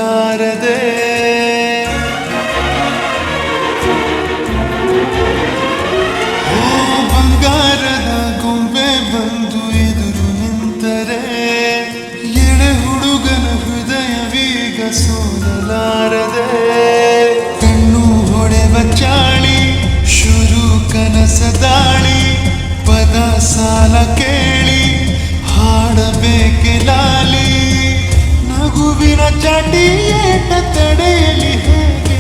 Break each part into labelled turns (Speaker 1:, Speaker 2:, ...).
Speaker 1: ಸೋಲಲಾರದೆ ಬಂಗಾರದ ಗೊಂಬೆ ಬಂದು ಎದುರು ನಿಂತರೆ ಎಳೆ ಹುಡುಗನ ಹೃದಯವೀಗ ಸೋಲಲಾರದೆ ಕಣ್ಣು ಹೊಡೆವ ಚಾಳಿ ಶುರು ಕನಸ ದಾಳಿ ಪದ ಸಾಲ ಕೇಳಿ ಹಾಡಬೇಕೆ ಲಾಲಿ ನಗುವಿನ ಚಾಟಿಯೇಟ ತಡೆಯಲಿ ಹೇಗೆ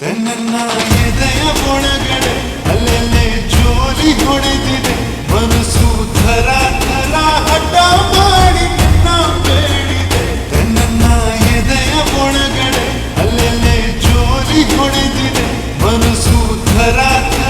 Speaker 1: ತನ್ನ ಎದೆಯ ಒಳಗಡೆ ಅಲ್ಲೆಲ್ಲೇ ಜೋಲಿ ಹೊಡೆದಿದೆ ಮನಸ್ಸು ಥರ ಥರ ಹಠ ಮಾಡಿ ನನ್ನ ಬೇಡಿದೆ ತನ್ನ ಎದೆಯ ಒಳಗಡೆ ಅಲ್ಲೆಲ್ಲೇ ಜೋಲಿ ಹೊಡೆದಿದೆ ಮನಸ್ಸು ಥರ ಥರ